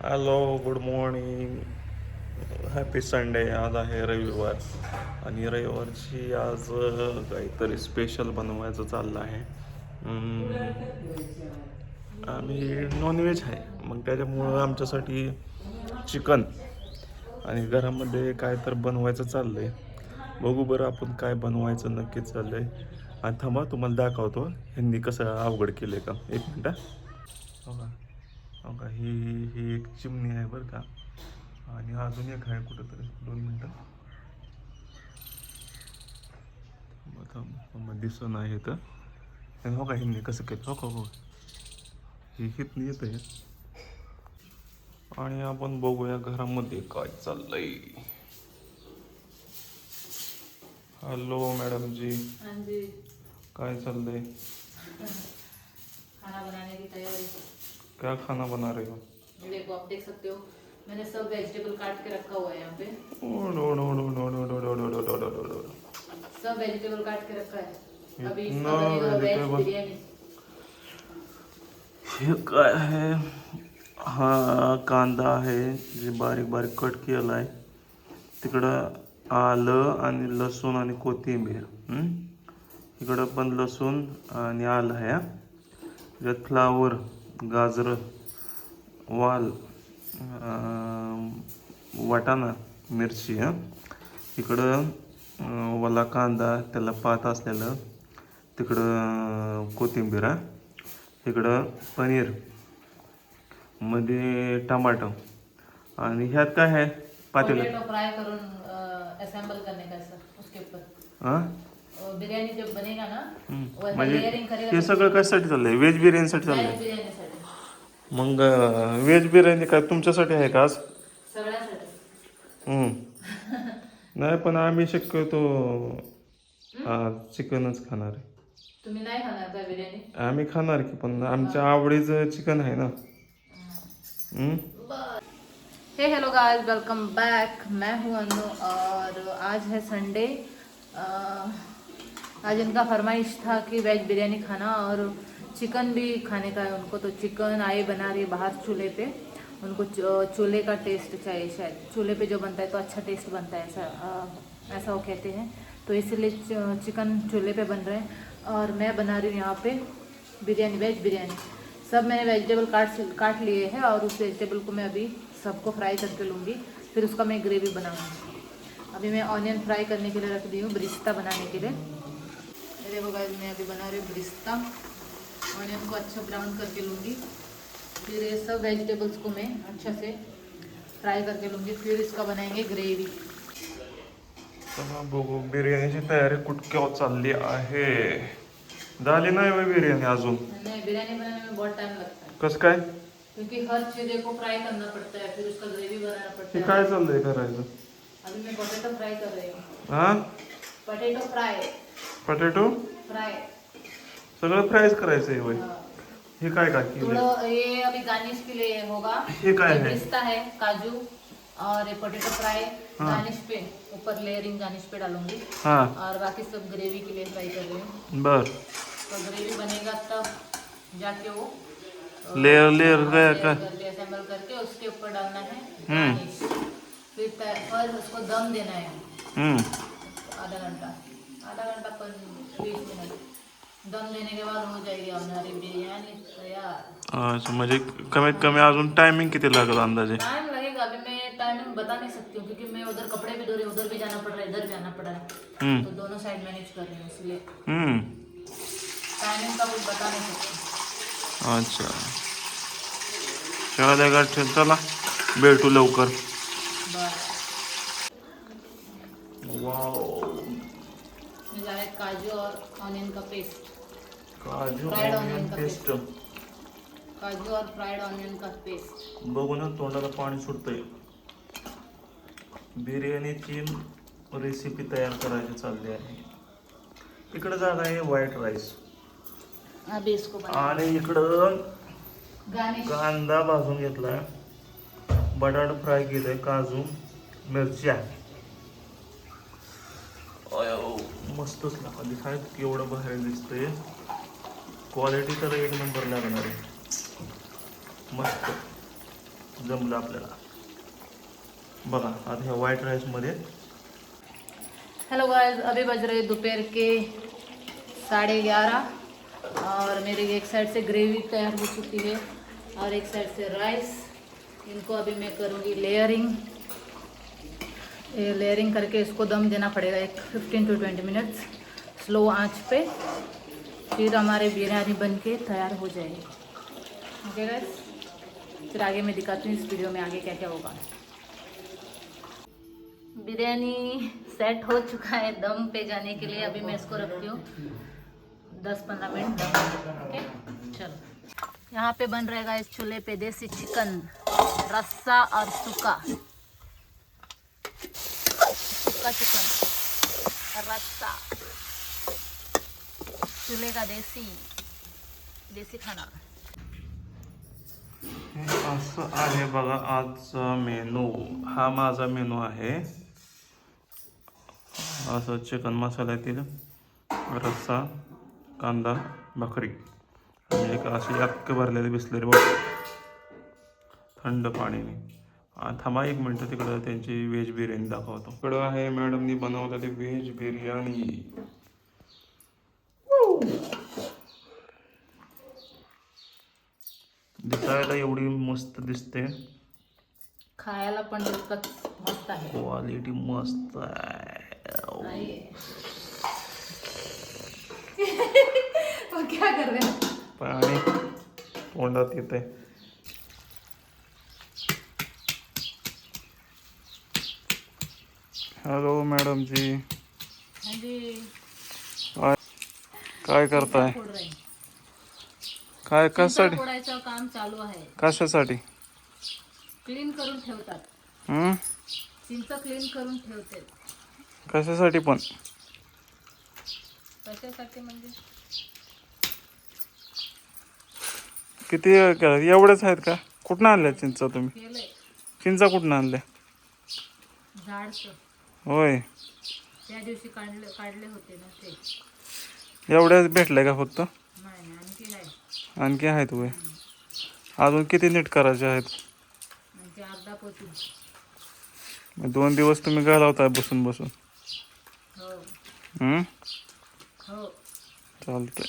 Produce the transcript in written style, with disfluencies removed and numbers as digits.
Hello, good morning. Happy Sunday. आज आहे रविवार आणि रविवारची आज काहीतरी स्पेशल बनवायचं चाललं आहे. आम्ही नॉनव्हेज आहे, मग त्याच्यामुळं आमच्यासाठी चिकन आणि घरामध्ये काय तर बनवायचं चाललं आहे. बघू बरं आपण काय बनवायचं नक्कीच चाललं आहे. आणि थांबा, तुम्हाला दाखवतो ह्यांनी कसं अवघड केलं आहे का. एक मिनटं. हो का, हो का, ही एक चिमणी आहे बरं का. आणि अजून एक आहे कुठंतरी. 2 मिनटं. मग दिसून आहे तर. आणि हो का, ह्यांनी कसं केलं. हो का, हो, हे हितनी येत आहे. आणि आपण बघूया घरामध्ये काय चाललंय. हॅलो मॅडम जी. हाँ जी। काय चाललंय. खाना बनाने की तैयारी। क्या खाना बना रहे हो. देखो, आप देख सकते हो मैंने सब वेजिटेबल काट के रखा हुआ है यहाँ पे। ओ डो डो डो डो डो डो डो डो डो डो डो डो. सब वेजिटेबल काट के रखा है। अभी इसका इतना बनेगा वेज vegetable. बिरयानी। हे काय आहे. हा कांदा आहे जे बारीक बारीक कट केला आहे. तिकडं आलं आणि लसूण आणि कोथिंबीर. इकडं पण लसूण आणि आलं आहे. त्याच्यात फ्लावर, गाजर, वाल, वाटाणा, मिरची. इकडं ओला कांदा त्याला पात असलेलं. तिकडं कोथिंबीर. इकडं पनीर, मध्ये टमाटो. आणि ह्यात काय आहे पातेलं. पोटैटो फ्राई करून असेंबल करने का सर उसके ऊपर। हां, बिरयानी जब बनेगा ना वैसा म्हणजे लेयरिंग करेगा। हे सगळं कशासाठी चाललंय. व्हेज बिर्याणीसाठी वेज चाललंय. बिर्याणीसाठी। मग व्हेज बिर्याणी काय तुमच्यासाठी आहे का आज. सगळ्यासाठी। हम्म. नाही, पण आम्ही शक्यतो आज चिकनच खाणार आहे. तुम्ही नाही खाणार का बिर्याणी. आम्ही खाणार की, पण आमच्या आवडीचं चिकन आहे ना. हे हेलो गाइस, वेलकम बैक। मैं हूँ अनु और आज है संडे। आज इनका फरमाइश था कि वेज बिरयानी खाना और चिकन भी खाने का है उनको। तो चिकन आए बना रही बाहर चूल्हे पे। उनको चूल्हे का टेस्ट चाहिए, शायद चूल्हे पे जो बनता है तो अच्छा टेस्ट बनता है, ऐसा वो कहते हैं। तो इसीलिए चिकन चूल्हे पे बन रहे हैं और मैं बना रही हूँ यहाँ पे बिरयानी, वेज बिरयानी। सब मैंने वेजिटेबल काट लिए हैं और उस वेजिटेबल को मैं अभी सबको फ्राई करके लूँगी, फिर उसका मैं ग्रेवी बनाऊँगी। अभी मैं ऑनियन फ्राई करने के लिए रख दी हूँ, ब्रिस्ता बनाने के लिए। ये देखो गाइस, मैं अभी बना रही हूँ ब्रिस्ता। ऑनियन को अच्छा ब्राउन करके लूँगी, फिर ये सब वेजिटेबल्स को मैं अच्छा से फ्राई करके लूँगी, फिर इसका बनाएंगे ग्रेवी। चला बघू, बिर्याणीची तयारी कुठक्यावर चालली आहे. झाली नाही बा बिर्याणी अजून. नहीं, बिरयानी बनाने में बहुत टाइम लगता है कसं काय. क्योंकि हर चीज़ को फ्राई करना पड़ता है, फिर उसका ग्रेवी बनाना पड़ता हे है। काय चाललंय करायचं. अभी मैं पोटैटो फ्राई कर रही हूँ। हा, पोटैटो फ्राई पोटॅटो फ्राई। सगळं फ्रायच करायचं आहे. होय, हाँ। हे काय का केलं. थोड़ा ये अभी गार्निश के लिए होगा। ये क्या है? पिस्ता है, काजू और ये पोटैटो फ्राई। हाँ। गार्निश पे ऊपर लेयरिंग गार्निश पे डालूंगी। हा, और बाकी सब ग्रेवी के लिए फ्राई कर रही हूँ। बर. तो ग्रेवी बनेगा तब जाके वो लेयर काय का. असेंबल करके उसके ऊपर डालना है गार्निश। फिर उसको दम देना है आधा घंटा, आधा घंटा 20 मिनट। दम देने के बाद हो जाएगी हमारी बिरयानी तैयार। अच्छा, म्हणजे कमीत कमी अजून टायमिंग किती लागेल अंदाजे. टाइम लगेगा, अभी मैं टाइमिंग बता नहीं सकती हूँ क्योंकि मैं उधर कपड़े भी धो रही हूँ, उधर भी जाना पड़ रहा है, इधर भी आना पड़ रहा है। तो दोनों साइड मैनेज कर रही हूँ, इसलिए टाइमिंग का कुछ बता नहीं सकती। अच्छा, चला चला भेटू लवकर. बस वाव, मैं डाले काजू और ऑनियन का पेस्ट। काजू फ्राइड ऑनियन ऑनियन का पेस्ट. काजू और फ्राइड ऑनियन का पेस्ट। बघून तोंडाला पाणी सुटतंय. बिर्याणीची रेसिपी तयार करायची चालली आहे. इकडे जागा आहे व्हाईट राईस अभी इसको आणि इकडं गार्निश। कांदा भाजून घेतलाय, बटाटा फ्राय केलंय, काजू, मिरच्या. मस्तच लागला. दिसाय केवढं बाहेर दिसतंय. क्वालिटी तर एक नंबर लागणार आहे. मस्त. जमलं आपल्याला. बघा आता ह्या व्हाईट राईसमध्ये हेलो गाइस, अभी बज रहे दोपहर के 11:30 और मेरी एक साइड से ग्रेवी तैयार हो चुकी है और एक साइड से राइस. इनको अभी मैं करूँगी लेयरिंग. ये लेयरिंग करके इसको दम देना पड़ेगा एक 15 to 20 मिनट्स स्लो आंच पे. फिर हमारे बिरयानी बन के तैयार हो जाएगी. ओके गाइस, फिर आगे मैं दिखाती हूँ इस वीडियो में आगे क्या क्या होगा. बिरयानी सेट हो चुका है दम पे जाने के लिए. अभी मैं इसको रखती हूँ 10-15 मिनट दम. ओके चलो. यहाँ पे बन रहेगा इस चूल्हे पे देसी चिकन रस्सा और सूखा चिकन रस्सा. चूल्हे का देसी खाना. असं आहे बघा आजचा मेनू. हा माझा मेनू आहे. असं चिकन मसाल्यातील रस्सा, कांदा, भाकरी आणि एक अशी अक्क भरलेली बिसलेली बॉटल थंड पाणीने. थांबा एक मिनटं, तिकडं त्यांची व्हेज बिर्याणी दाखवतो. इकडं आहे मॅडमनी बनवलेली व्हेज बिर्याणी. दिसायला एवढी मस्त दिसते, खायला पण तितकंच मस्त आहे. क्वालिटी मस्त आहे. वो क्या कर रहे हैं? पाणी तोंडात येते. हॅलो मॅडम जी, हाँ जी. काय करताय? फोड रहे हैं. काय कशासाठी? फोडायचं काम चालू आहे. कशासाठी? क्लीन करून ठेवतात. चिंच क्लीन करून ठेवते. कशासाठी पण? कशासाठी म्हणजे किती एवढेच आहेत का? कुठून आणल्या चिंचा तुम्ही? केलंय चिंचा कुठून आणल्या? झाडचं. होय, त्या दिवशी काढले होते ना ते. एवढ्याच भेटल्या का फक्त? नाही, आणखी आहे. आणखी आहेत होय. अजून किती नीट करायचे आहेत? आणखी अर्धा पोती. 2 दिवस तुम्ही घालवताय बसून बसून. हो हम्म, हो. चालतंय.